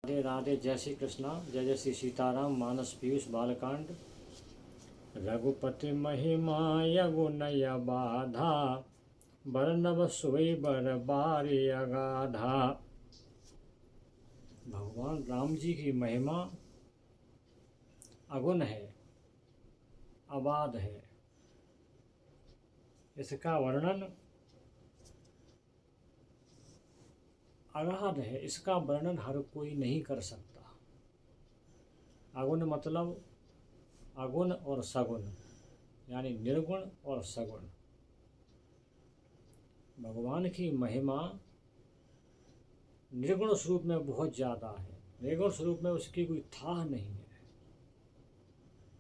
राधे राधे। जय श्री कृष्णा। जय जय श्री सीताराम। मानस पीयूष बालकांड। रघुपति महिमा यगुनय बाधा, बरनब सोई बर बारी अगाधा। भगवान राम जी की महिमा अगुण है, अबाध है। इसका वर्णन अगाध है, इसका वर्णन हर कोई नहीं कर सकता। अगुण मतलब अगुण और सगुण, यानी निर्गुण और सगुण। भगवान की महिमा निर्गुण स्वरूप में बहुत ज़्यादा है, निर्गुण स्वरूप में उसकी कोई थाह नहीं है।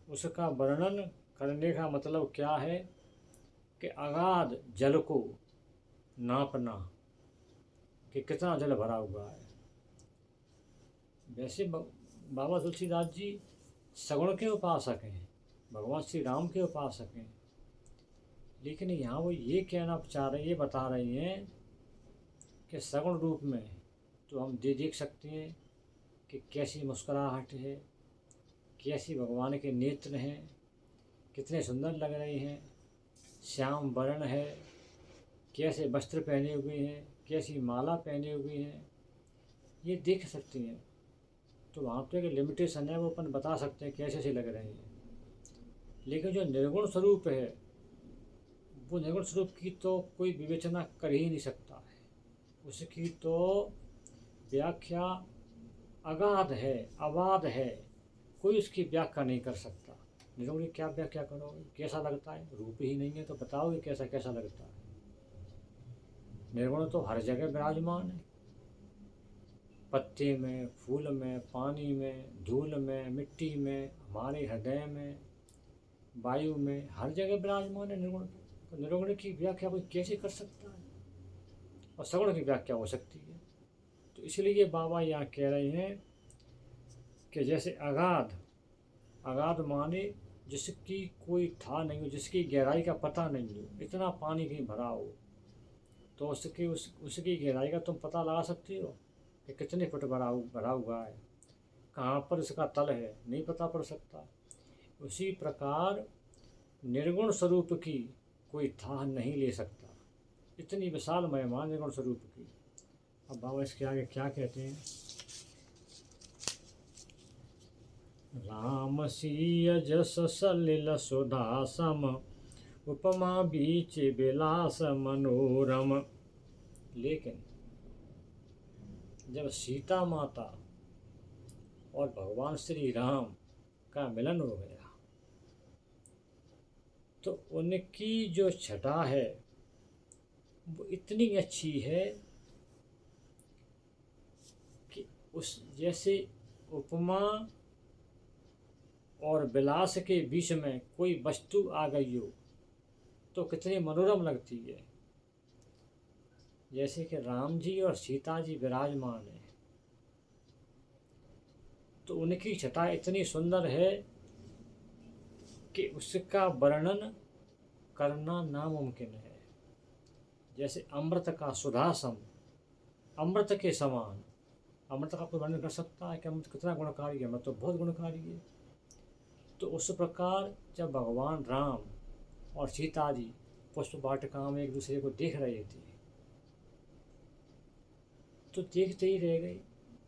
उसका वर्णन करने का मतलब क्या है कि अगाध जल को नापना कि कितना जल भरा हुआ है। वैसे बाबा तुलसीदास जी सगुण के उपासक हैं, भगवान श्री राम के उपासक हैं, लेकिन यहाँ वो ये कहना चाह रहे, ये बता रहे हैं कि सगुण रूप में तो हम देख सकते हैं कि कैसी मुस्कुराहट है, कैसी भगवान के नेत्र हैं, कितने सुंदर लग रहे हैं, श्याम वर्ण है, कैसे वस्त्र पहने हुए हैं, कैसी माला पहने हुए हैं, ये देख सकते हैं। तो वहाँ पे एक लिमिटेशन है, वो अपन बता सकते हैं कैसे से लग रहे हैं। लेकिन जो निर्गुण स्वरूप है, वो निर्गुण स्वरूप की तो कोई विवेचना कर ही नहीं सकता है। उसकी तो व्याख्या अगाध है, अबाध है, कोई उसकी व्याख्या नहीं कर सकता। निर्गुण की क्या व्याख्या करोगे, कैसा लगता है? रूप ही नहीं है तो बताओगे कैसा कैसा लगता है। निर्गुण तो हर जगह विराजमान है, पत्ते में, फूल में, पानी में, धूल में, मिट्टी में, हमारे हृदय में, वायु में, हर जगह विराजमान है निर्गुण। तो निर्गुण की व्याख्या कोई कैसे कर सकता है, और सगुण की व्याख्या हो सकती है। तो इसलिए बाबा यहाँ कह रहे हैं कि जैसे अगाध, अगाध माने जिसकी कोई था नहीं हो, जिसकी गहराई का पता नहीं हो, इतना पानी कहीं भरा हो तो उसकी गहराई का तुम पता लगा सकते हो कि कितने फुट भरा हुआ है, कहाँ पर इसका तल है, नहीं पता पड़ सकता। उसी प्रकार निर्गुण स्वरूप की कोई थाह नहीं ले सकता, इतनी विशाल महिमा निर्गुण स्वरूप की। अब बाबा इसके आगे क्या कहते हैं। राम सीय जस सलिल सुधा सम, उपमा बीच विलास मनोरम। लेकिन जब सीता माता और भगवान श्री राम का मिलन हो गया तो उनकी जो छटा है वो इतनी अच्छी है कि उस जैसे उपमा और विलास के बीच में कोई वस्तु आ गई हो तो कितनी मनोरम लगती है। जैसे कि राम जी और सीता जी विराजमान है तो उनकी छटा इतनी सुंदर है कि उसका वर्णन करना नामुमकिन है। जैसे अमृत का सुधासम, अमृत के समान। अमृत का कोई वर्णन कर सकता है कि अमृत कितना गुणकारी है? अमृत तो बहुत गुणकारी है। तो उस प्रकार जब भगवान राम और सीता जी पुष्प वाटिका में एक दूसरे को देख रहे थे तो देखते ही रह गए,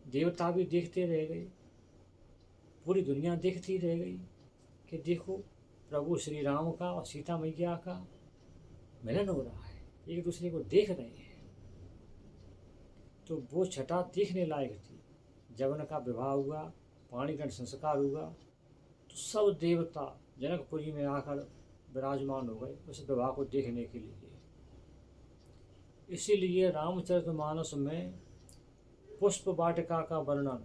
देवता भी देखते रह गए, पूरी दुनिया देखती रह गई कि देखो प्रभु श्री राम का और सीता मैया का मिलन हो रहा है, एक दूसरे को देख रहे हैं। तो वो छटा देखने लायक थी। जब उनका विवाह हुआ, पाणिग्रहण संस्कार हुआ तो सब देवता जनकपुरी में आकर विराजमान हो गए उस विवाह को देखने के लिए। इसीलिए रामचरितमानस में पुष्प वाटिका का वर्णन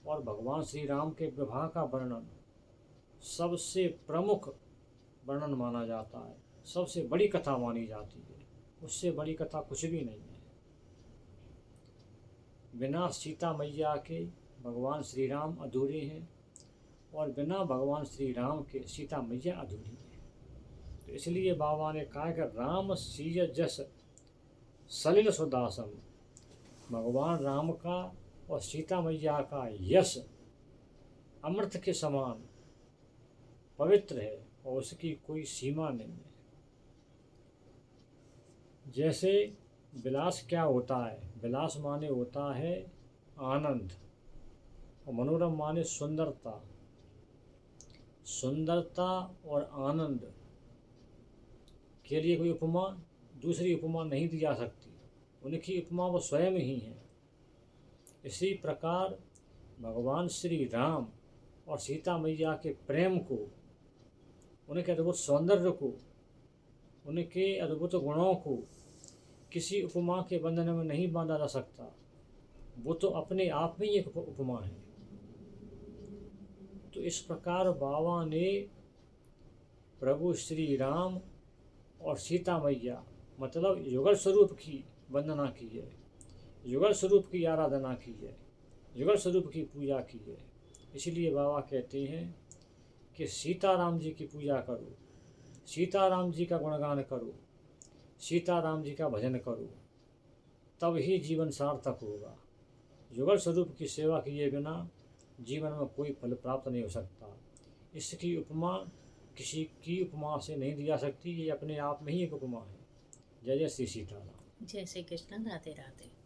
और भगवान श्री राम के विवाह का वर्णन सबसे प्रमुख वर्णन माना जाता है, सबसे बड़ी कथा मानी जाती है। उससे बड़ी कथा कुछ भी नहीं है। बिना सीता मैया के भगवान श्री राम अधूरे हैं और बिना भगवान श्री राम के सीता मैया अधूरी है। तो इसलिए बाबा ने कहा कि राम सीय जस सलिल सुदासम, भगवान राम का और सीता मैया का यश अमृत के समान पवित्र है और उसकी कोई सीमा नहीं है। जैसे विलास क्या होता है, विलास माने होता है आनंद, और मनोरम माने सुंदरता। सुंदरता और आनंद के लिए कोई उपमा, दूसरी उपमा नहीं दी जा सकती, उनकी उपमा वो स्वयं ही है। इसी प्रकार भगवान श्री राम और सीता मैया के प्रेम को, उनके अद्भुत सौंदर्य को, उनके अद्भुत गुणों को किसी उपमा के बंधन में नहीं बांधा जा सकता। वो तो अपने आप में ही एक उपमा है। तो इस प्रकार बाबा ने प्रभु श्री राम और सीता मैया मतलब युगल स्वरूप की वंदना की है, युगल स्वरूप की आराधना की है, युगल स्वरूप की पूजा की है। इसलिए बाबा कहते हैं कि सीताराम जी की पूजा करो, सीताराम जी का गुणगान करो, सीताराम जी का भजन करो, तब ही जीवन सार्थक होगा। युगल स्वरूप की सेवा किए बिना जीवन में कोई फल प्राप्त नहीं हो सकता। इसकी उपमा किसी की उपमा से नहीं दी जा सकती, ये अपने आप में ही एक उपमा है। जय जय श्री सीताराम। जय श्री कृष्ण। राधे राधे।